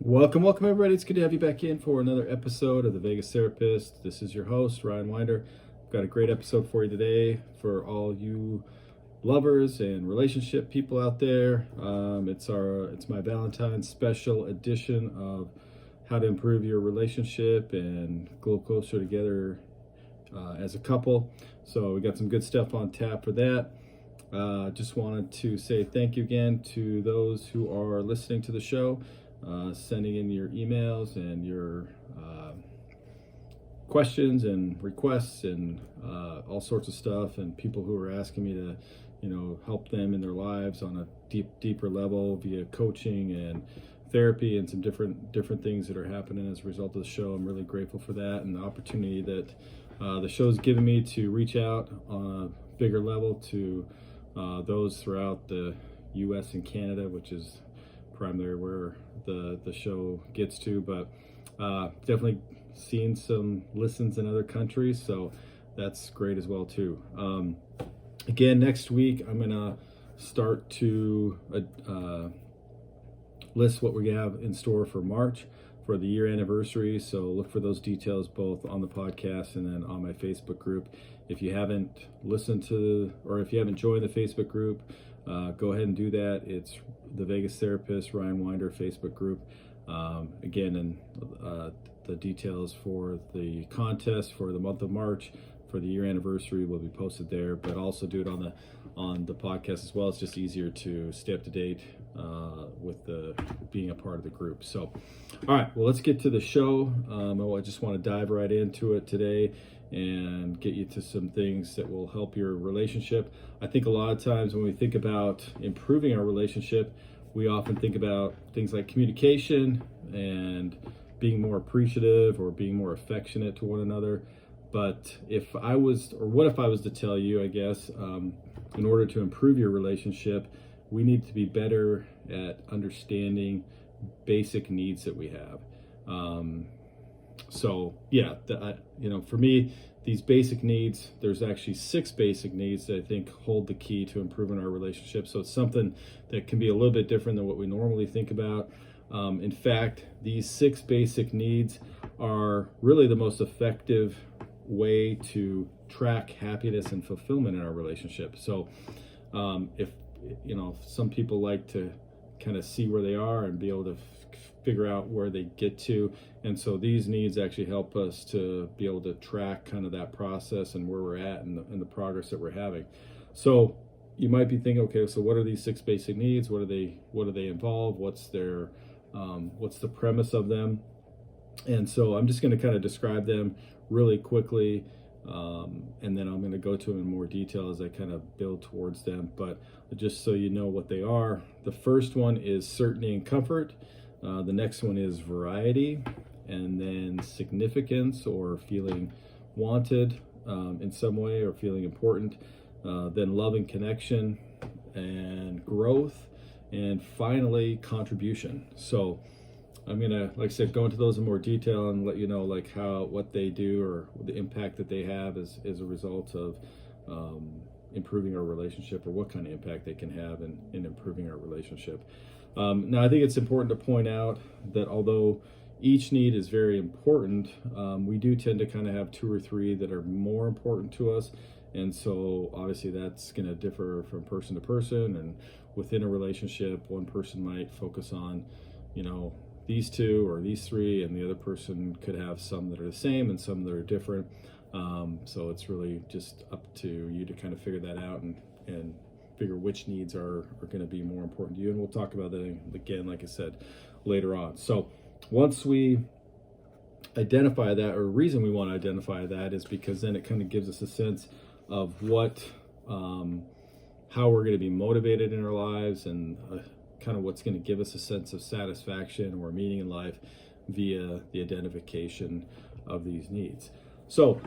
Welcome, everybody. It's good to have you back in for another episode of the Vegas Therapist. This is your host, Ryan Winder. I've got a great episode for you today for all you lovers and relationship people out there. It's my Valentines special edition of how to improve your relationship and grow closer together as a couple. So we got some good stuff on tap for that. Just wanted to say thank you again to those who are listening to the show. Sending in your emails and your questions and requests and all sorts of stuff, and people who are asking me to, help them in their lives on a deeper level via coaching and therapy and some different things that are happening as a result of the show. I'm really grateful for that and the opportunity that the show's given me to reach out on a bigger level to those throughout the U.S. and Canada, which is primarily where the show gets to, but definitely seen some listens in other countries, so that's great as well too. Again, next week I'm gonna start to list what we have in store for March for the year anniversary, so look for those details both on the podcast and then on my Facebook group. If you haven't listened to, or if you haven't joined the Facebook group, go ahead and do that. It's the Vegas Therapist Ryan Winder Facebook group. Again, and the details for the contest for the month of March for the year anniversary will be posted there, but also do it on the podcast as well. It's just easier to stay up to date with the being a part of the group. So, all right, well, let's get to the show. I just want to dive right into it today and get you to some things that will help your relationship. I think a lot of times when we think about improving our relationship, we often think about things like communication and being more appreciative or being more affectionate to one another. But what if I was to tell you, I guess, in order to improve your relationship, we need to be better at understanding basic needs that we have. For me, these basic needs, there's actually 6 basic needs that I think hold the key to improving our relationship. So it's something that can be a little bit different than what we normally think about. In fact, these 6 basic needs are really the most effective way to track happiness and fulfillment in our relationship. So if some people like to kind of see where they are and be able to figure out where they get to, and so these needs actually help us to be able to track kind of that process and where we're at and the progress that we're having. So you might be thinking, okay, so what are these 6 basic needs? What do they involve? What's the premise of them? And so I'm just going to kind of describe them really quickly, and then I'm going to go to them in more detail as I kind of build towards them. But just so you know what they are, the first one is certainty and comfort. The next one is variety, and then significance or feeling wanted in some way or feeling important. Then love and connection and growth, and finally contribution. So I'm gonna, like I said, go into those in more detail and let you know what they do or the impact that they have as a result of improving our relationship, or what kind of impact they can have in improving our relationship. Now, I think it's important to point out that although each need is very important, we do tend to kind of have 2 or 3 that are more important to us. And so obviously that's going to differ from person to person, and within a relationship, one person might focus on, these 2 or these 3, and the other person could have some that are the same and some that are different. So it's really just up to you to kind of figure that out and figure which needs are going to be more important to you. And we'll talk about that again, like I said, later on. So once we identify that, or reason we want to identify that is because then it kind of gives us a sense of how we're going to be motivated in our lives, and kind of what's going to give us a sense of satisfaction or meaning in life via the identification of these needs. So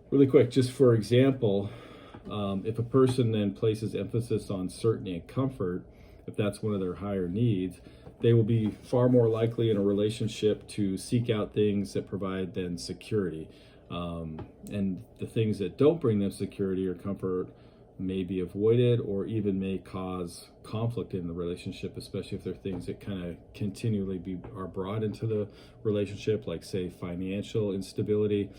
really quick, just for example, if a person then places emphasis on certainty and comfort, if that's one of their higher needs, they will be far more likely in a relationship to seek out things that provide them security. And the things that don't bring them security or comfort, may be avoided or even may cause conflict in the relationship, especially if there are things that kind of continually are brought into the relationship, like say financial instability.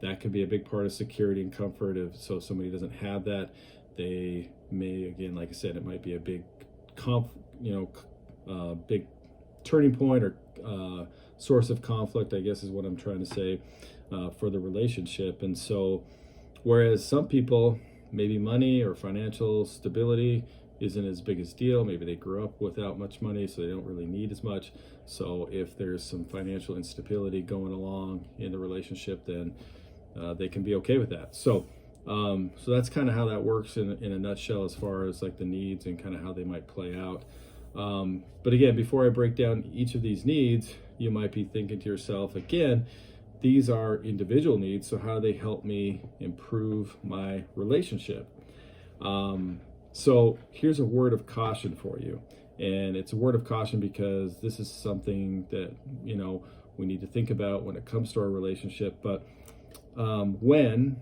That could be a big part of security and comfort. If somebody doesn't have that, they may, again, like I said, it might be a big big turning point or source of conflict, I guess is what I'm trying to say, for the relationship. And so whereas some people, maybe money or financial stability isn't as big a deal. Maybe they grew up without much money, so they don't really need as much. So if there's some financial instability going along in the relationship, then they can be okay with that. So that's kind of how that works in a nutshell, as far as like the needs and kind of how they might play out. But again, before I break down each of these needs, you might be thinking to yourself, again, these are individual needs, so how do they help me improve my relationship? So here's a word of caution for you. And it's a word of caution because this is something that, we need to think about when it comes to our relationship. But when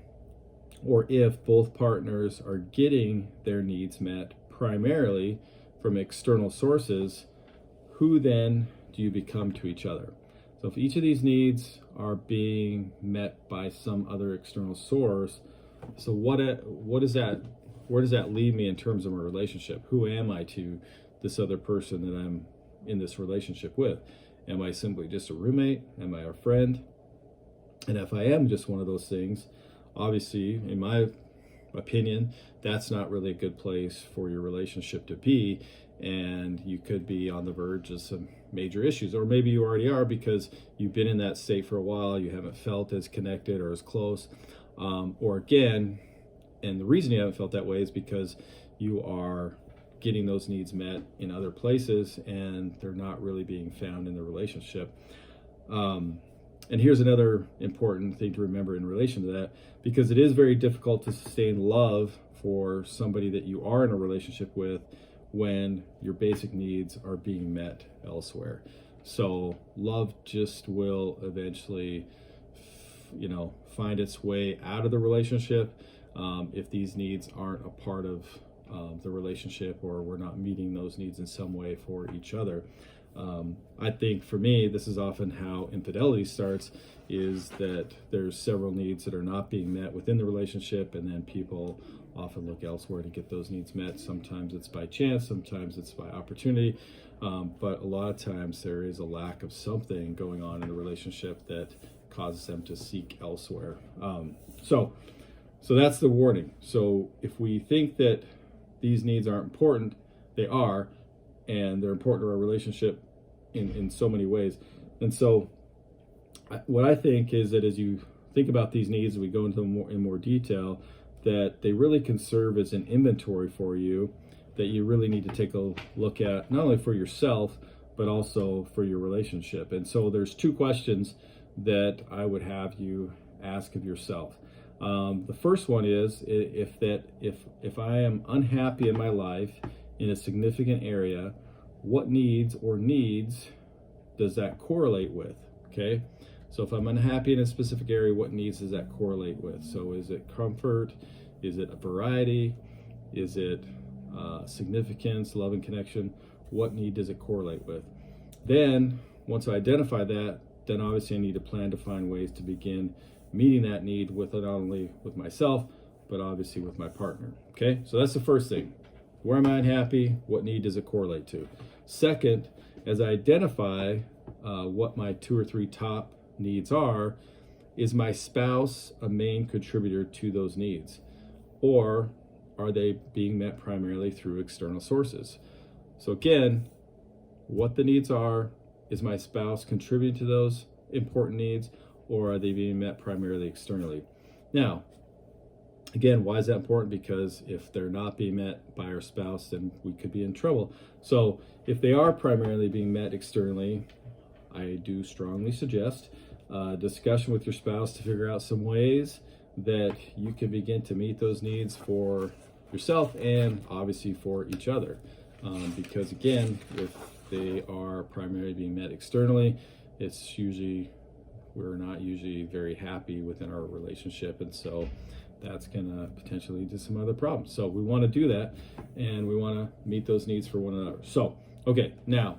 or if both partners are getting their needs met primarily from external sources, who then do you become to each other? So if each of these needs are being met by some other external source, so what is that? Where does that leave me in terms of a relationship? Who am I to this other person that I'm in this relationship with? Am I simply just a roommate? Am I a friend? And if I am just one of those things, obviously, in my opinion, that's not really a good place for your relationship to be. And you could be on the verge of some major issues, or maybe you already are because you've been in that state for a while. You haven't felt as connected or as close, or again, and the reason you haven't felt that way is because you are getting those needs met in other places and they're not really being found in the relationship. And here's another important thing to remember in relation to that, because it is very difficult to sustain love for somebody that you are in a relationship with when your basic needs are being met elsewhere. So love just will eventually, find its way out of the relationship if these needs aren't a part of the relationship, or we're not meeting those needs in some way for each other. I think for me, this is often how infidelity starts, is that there's several needs that are not being met within the relationship, and then people often look elsewhere to get those needs met. Sometimes it's by chance, sometimes it's by opportunity, but a lot of times there is a lack of something going on in the relationship that causes them to seek elsewhere. So that's the warning. So if we think that these needs aren't important, they are, and they're important to our relationship in so many ways. And so what I think is that as you think about these needs, and we go into them in more detail, that they really can serve as an inventory for you that you really need to take a look at, not only for yourself, but also for your relationship. And so there's two questions that I would have you ask of yourself. The first one is, if I am unhappy in my life in a significant area, what needs does that correlate with? Okay, so if I'm unhappy in a specific area, what needs does that correlate with? So is it comfort? Is it a variety? Is it significance, love and connection? What need does it correlate with? Then once I identify that, then obviously I need to plan to find ways to begin meeting that need with not only with myself, but obviously with my partner. Okay, so that's the first thing. Where am I unhappy? What need does it correlate to? Second, as I identify what my 2 or 3 top needs are, is my spouse a main contributor to those needs? Or are they being met primarily through external sources? So again, what the needs are, is my spouse contributing to those important needs, or are they being met primarily externally? Now, again, why is that important? Because if they're not being met by our spouse, then we could be in trouble. So if they are primarily being met externally, I do strongly suggest discussion with your spouse to figure out some ways that you can begin to meet those needs for yourself and obviously for each other. Because again, if they are primarily being met externally, we're not usually very happy within our relationship. And so that's going to potentially lead to some other problems. So we want to do that, and we want to meet those needs for one another. So, okay, now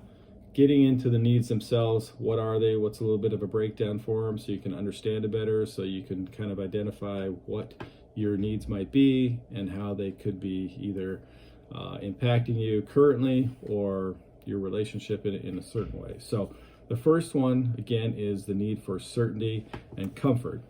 getting into the needs themselves, what are they? What's a little bit of a breakdown for them so you can understand it better, so you can kind of identify what your needs might be and how they could be either impacting you currently or your relationship in a certain way. So the first one, again, is the need for certainty and comfort.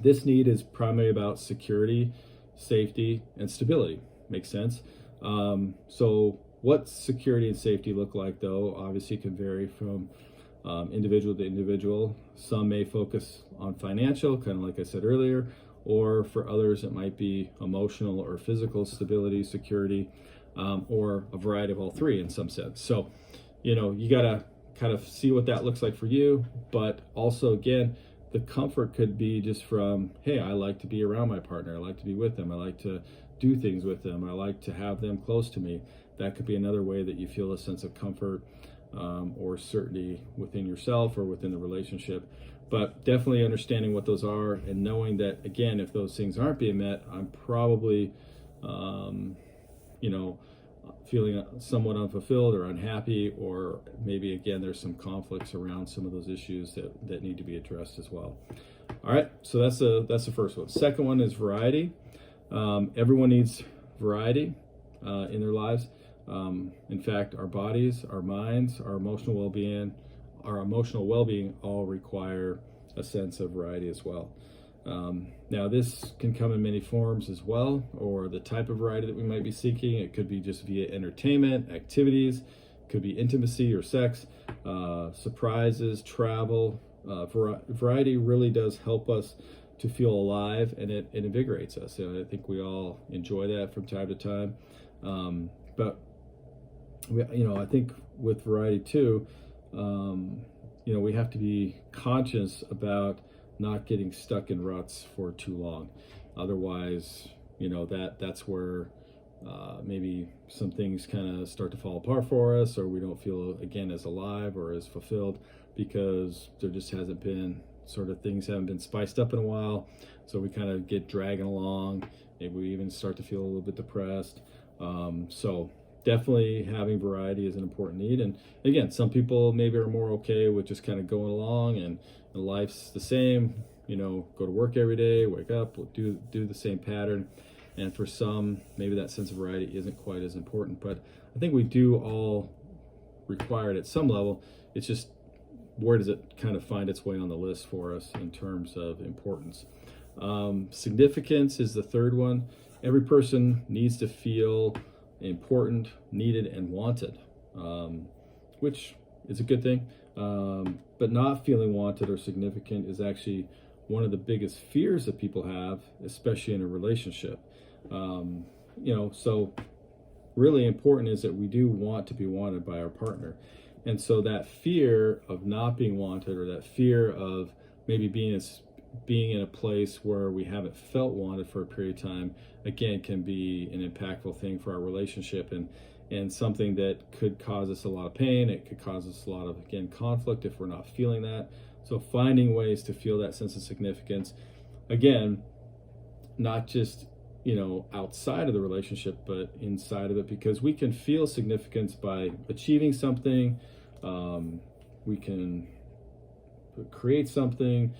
This need is primarily about security, safety, and stability. Makes sense? So what security and safety look like, though, obviously can vary from individual to individual. Some may focus on financial, kind of like I said earlier, or for others it might be emotional or physical stability, security, or a variety of all three in some sense. So, you got to kind of see what that looks like for you. But also, again, the comfort could be just from, hey, I like to be around my partner. I like to be with them. I like to do things with them. I like to have them close to me. That could be another way that you feel a sense of comfort or certainty within yourself or within the relationship. But definitely understanding what those are and knowing that, again, if those things aren't being met, I'm probably, feeling somewhat unfulfilled or unhappy, or maybe, again, there's some conflicts around some of those issues that need to be addressed as well. All right, so that's the first one. Second one is variety. Everyone needs variety in their lives. In fact, our bodies, our minds, our emotional well-being all require a sense of variety as well. Now, this can come in many forms as well, or the type of variety that we might be seeking. It could be just via entertainment, activities, could be intimacy or sex, surprises, travel. Variety really does help us to feel alive, and it invigorates us. I think we all enjoy that from time to time. But I think with variety too, we have to be conscious about not getting stuck in ruts for too long. Otherwise, that's where maybe some things kind of start to fall apart for us, or we don't feel, again, as alive or as fulfilled, because there just hasn't been things haven't been spiced up in a while. So we kind of get dragging along. Maybe we even start to feel a little bit depressed. So definitely having variety is an important need. And again, some people maybe are more okay with just kind of going along and life's the same, go to work every day, wake up, do the same pattern. And for some, maybe that sense of variety isn't quite as important. But I think we do all require it at some level. It's just, where does it kind of find its way on the list for us in terms of importance? Significance is the third one. Every person needs to feel important, needed, and wanted, which is a good thing. But not feeling wanted or significant is actually one of the biggest fears that people have, especially in a relationship. So really important is that we do want to be wanted by our partner. And so that fear of not being wanted, or that fear of maybe being in a place where we haven't felt wanted for a period of time, again, can be an impactful thing for our relationship, and something that could cause us a lot of pain. It could cause us a lot of, again, conflict if we're not feeling that. So finding ways to feel that sense of significance, again, not just outside of the relationship, but inside of it, because we can feel significance by achieving something. We can create something,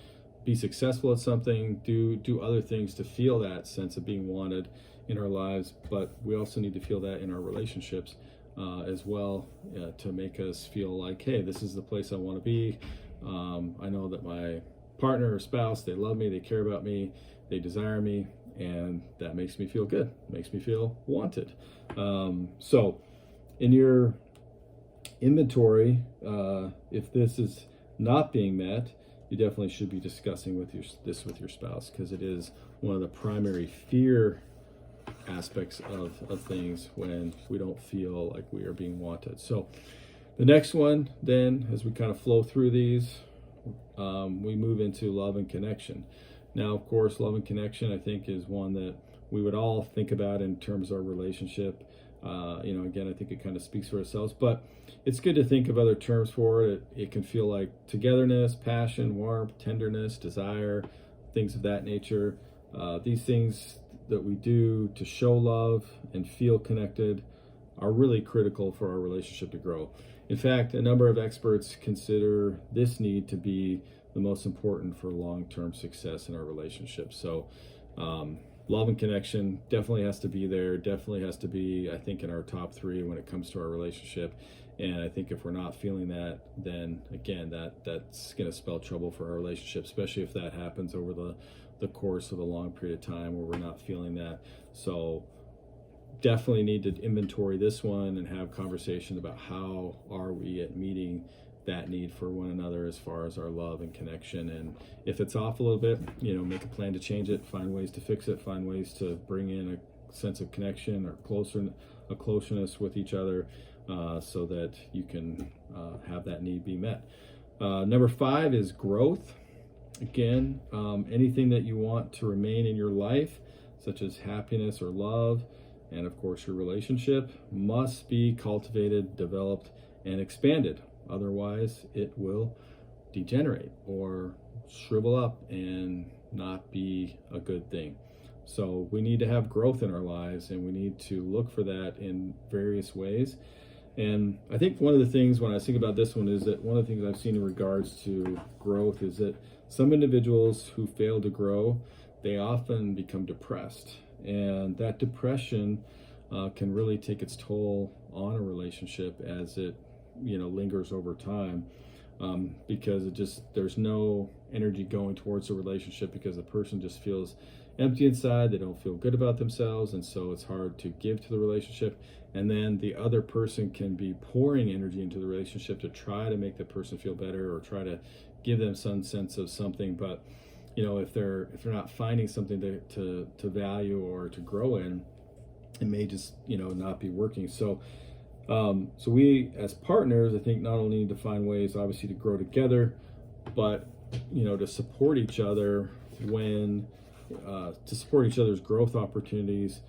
be successful at something, do other things to feel that sense of being wanted in our lives. But we also need to feel that in our relationships as well, to make us feel like, hey, this is the place I want to be. I know that my partner or spouse, they love me, they care about me, they desire me, and that makes me feel good, makes me feel wanted. So in your inventory, if this is not being met, you definitely should be discussing this with your spouse, because it is one of the primary fear aspects of things when we don't feel like we are being wanted. So the next one, then, as we kind of flow through these, we move into love and connection. Now, of course, love and connection, I think, is one that we would all think about in terms of our relationship. Again, I think it kind of speaks for ourselves, but it's good to think of other terms for it. It can feel like togetherness, passion, warmth, tenderness, desire, things of that nature. These things that we do to show love and feel connected are really critical for our relationship to grow. In fact, a number of experts consider this need to be the most important for long-term success in our relationship. So, love and connection definitely has to be there, definitely has to be, I think, in our top three when it comes to our relationship. And I think if we're not feeling that, then again, that's going to spell trouble for our relationship, especially if that happens over the course of a long period of time where we're not feeling that. So definitely need to inventory this one and have conversations about how are we at meeting that need for one another as far as our love and connection. And if it's off a little bit, make a plan to change it, find ways to fix it, find ways to bring in a sense of connection or closeness with each other, so that you can have that need be met. Number 5 is growth. Again, anything that you want to remain in your life, such as happiness or love, and of course your relationship, must be cultivated, developed, and expanded. Otherwise, it will degenerate or shrivel up and not be a good thing. So we need to have growth in our lives, and we need to look for that in various ways. And I think one of the things when I think about this one is that one of the things I've seen in regards to growth is that some individuals who fail to grow, they often become depressed. And that depression can really take its toll on a relationship as it lingers over time, because there's no energy going towards the relationship because the person just feels empty inside. They don't feel good about themselves, and so it's hard to give to the relationship. And then the other person can be pouring energy into the relationship to try to make the person feel better or try to give them some sense of something. But if they're not finding something to value or to grow in, it may just not be working. So we as partners, I think, not only need to find ways obviously to grow together, but to support each other to support each other's growth opportunities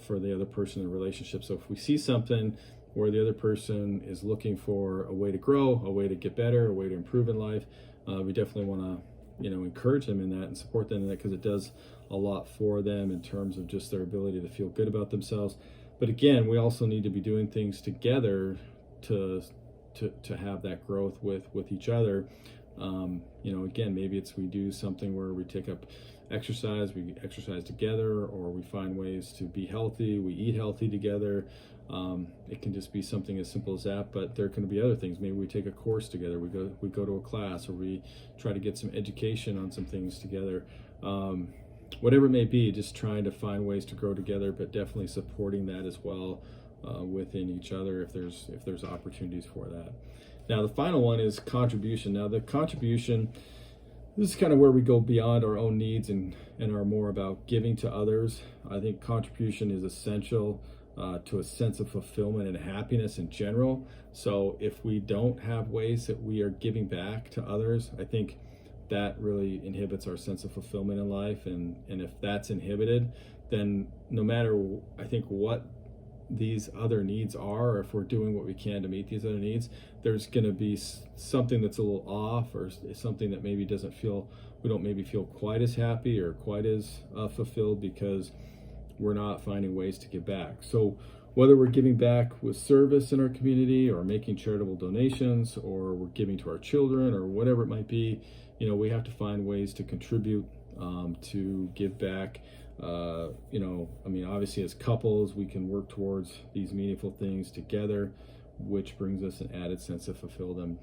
for the other person in the relationship. So if we see something where the other person is looking for a way to grow, a way to get better, a way to improve in life, we definitely want to encourage them in that and support them in that, because it does a lot for them in terms of just their ability to feel good about themselves. But again, we also need to be doing things together to have that growth with each other. Again, maybe we do something where we take up exercise, we exercise together, or we find ways to be healthy, we eat healthy together. It can just be something as simple as that, but there can be other things. Maybe we take a course together, we go to a class, or we try to get some education on some things together. Whatever it may be, just trying to find ways to grow together, but definitely supporting that as well within each other if there's opportunities for that. Now, the final one is contribution. Now, the contribution, this is kind of where we go beyond our own needs and are more about giving to others. I think contribution is essential to a sense of fulfillment and happiness in general. So if we don't have ways that we are giving back to others, I think that really inhibits our sense of fulfillment in life. And if that's inhibited, then no matter, I think, what these other needs are, or if we're doing what we can to meet these other needs, there's going to be something that's a little off, or something that maybe we don't maybe feel quite as happy or quite as fulfilled, because we're not finding ways to give back. So whether we're giving back with service in our community, or making charitable donations, or we're giving to our children, or whatever it might be, we have to find ways to contribute, to give back. Obviously as couples, we can work towards these meaningful things together, which brings us an added sense of fulfillment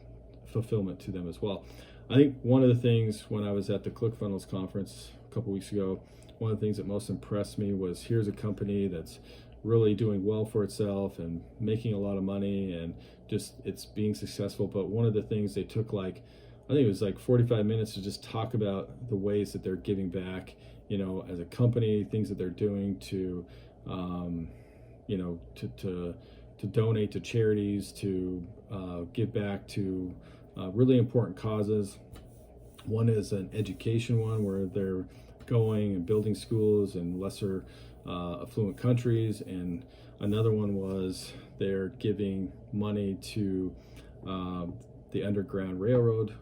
to them as well. I think one of the things when I was at the ClickFunnels conference a couple weeks ago, one of the things that most impressed me was, here's a company that's really doing well for itself and making a lot of money, and just it's being successful. But one of the things they took, I think it was 45 minutes to just talk about the ways that they're giving back, as a company, things that they're doing to donate to charities, to give back to really important causes. One is an education one, where they're going and building schools in lesser affluent countries, and another one was they're giving money to the Underground Railroad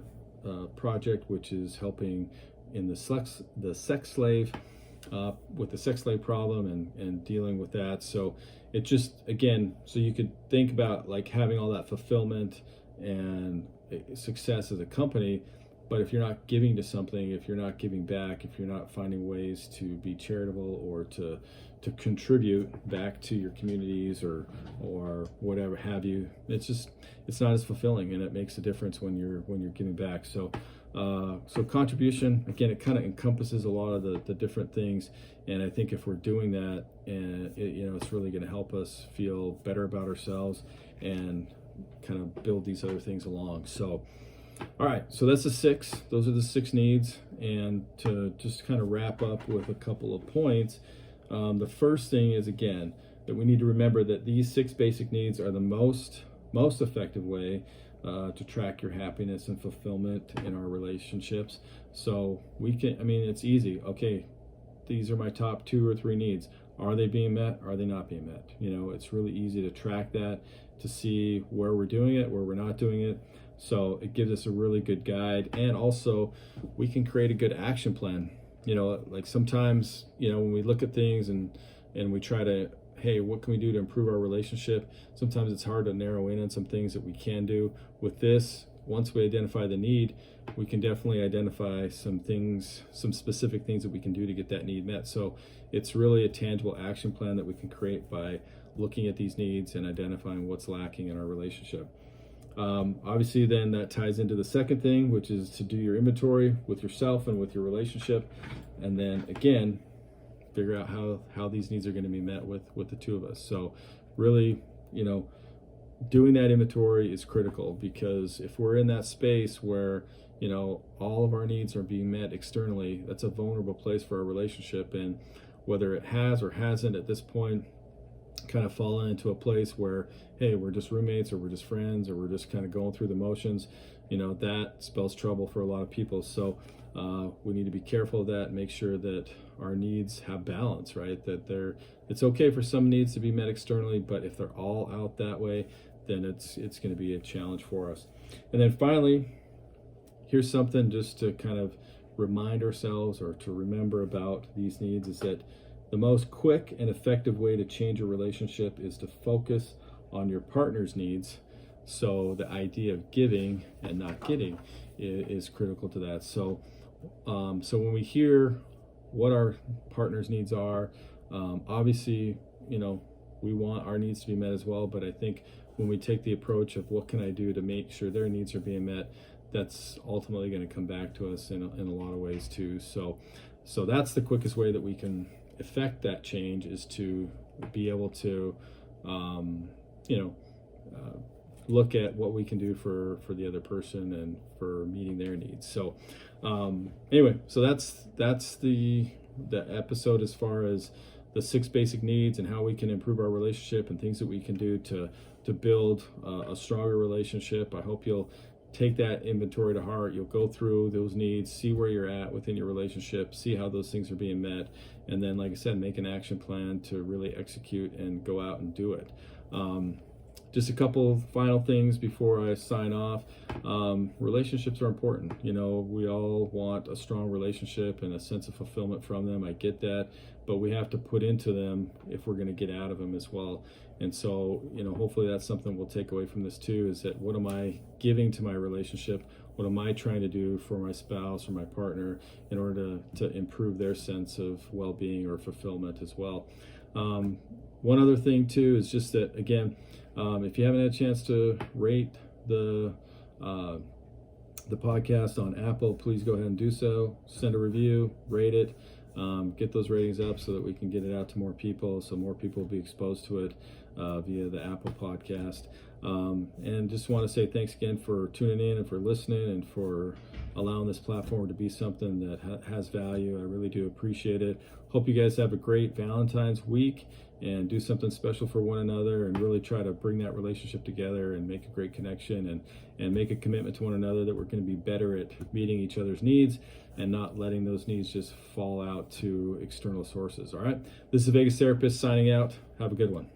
project, which is helping in the sex slave with the sex slave problem and dealing with that. So it just, again, so you could think about like having all that fulfillment and success as a company. But if you're not giving to something, if you're not giving back, if you're not finding ways to be charitable or to contribute back to your communities or whatever have you, it's not as fulfilling, and it makes a difference when you're giving back. So contribution, again, it kind of encompasses a lot of the different things, and I think if we're doing that, and it's really going to help us feel better about ourselves and kind of build these other things along. So all right, so that's the 6. Those are the 6 needs. And to just kind of wrap up with a couple of points, the first thing is, again, that we need to remember that these 6 basic needs are the most effective way to track your happiness and fulfillment in our relationships. So we can, it's easy. Okay, these are my top 2 or 3 needs. Are they being met? Are they not being met? It's really easy to track that, to see where we're doing it, where we're not doing it. So it gives us a really good guide, and also we can create a good action plan. Like sometimes, when we look at things and we try to, hey, what can we do to improve our relationship? Sometimes it's hard to narrow in on some things that we can do. With this, once we identify the need, we can definitely identify some things, some specific things that we can do to get that need met. So it's really a tangible action plan that we can create by looking at these needs and identifying what's lacking in our relationship. Obviously, then that ties into the second thing, which is to do your inventory with yourself and with your relationship, and then again figure out how these needs are going to be met with the two of us. So really, doing that inventory is critical, because if we're in that space where all of our needs are being met externally, that's a vulnerable place for our relationship. And whether it has or hasn't at this point kind of fallen into a place where, hey, we're just roommates, or we're just friends, or we're just kind of going through the motions, that spells trouble for a lot of people. So we need to be careful of that and make sure that our needs have balance, right? That it's okay for some needs to be met externally, but if they're all out that way, then it's going to be a challenge for us. And then finally, here's something just to kind of remind ourselves or to remember about these needs, is that the most quick and effective way to change a relationship is to focus on your partner's needs. So the idea of giving and not getting is critical to that. So when we hear what our partner's needs are, obviously, we want our needs to be met as well. But I think when we take the approach of what can I do to make sure their needs are being met, that's ultimately going to come back to us in a lot of ways too. So that's the quickest way that we can affect that change, is to be able to look at what we can do for the other person and for meeting their needs. So anyway, so that's the episode as far as the 6 basic needs and how we can improve our relationship and things that we can do to build a stronger relationship. I hope you'll take that inventory to heart. You'll go through those needs, see where you're at within your relationship, see how those things are being met, and then, like I said, make an action plan to really execute and go out and do it. Just a couple final things before I sign off. Relationships are important. We all want a strong relationship and a sense of fulfillment from them. I get that, but we have to put into them if we're going to get out of them as well. And so, hopefully that's something we'll take away from this too, is that what am I giving to my relationship? What am I trying to do for my spouse or my partner in order to improve their sense of well-being or fulfillment as well? One other thing too is just that, again, if you haven't had a chance to rate the podcast on Apple, please go ahead and do so. Send a review, rate it, get those ratings up so that we can get it out to more people, so more people will be exposed to it via the Apple podcast. And just want to say thanks again for tuning in and for listening and for allowing this platform to be something that has value. I really do appreciate it. Hope you guys have a great Valentine's week and do something special for one another, and really try to bring that relationship together and make a great connection and make a commitment to one another that we're going to be better at meeting each other's needs and not letting those needs just fall out to external sources. All right. This is Vegas Therapist signing out. Have a good one.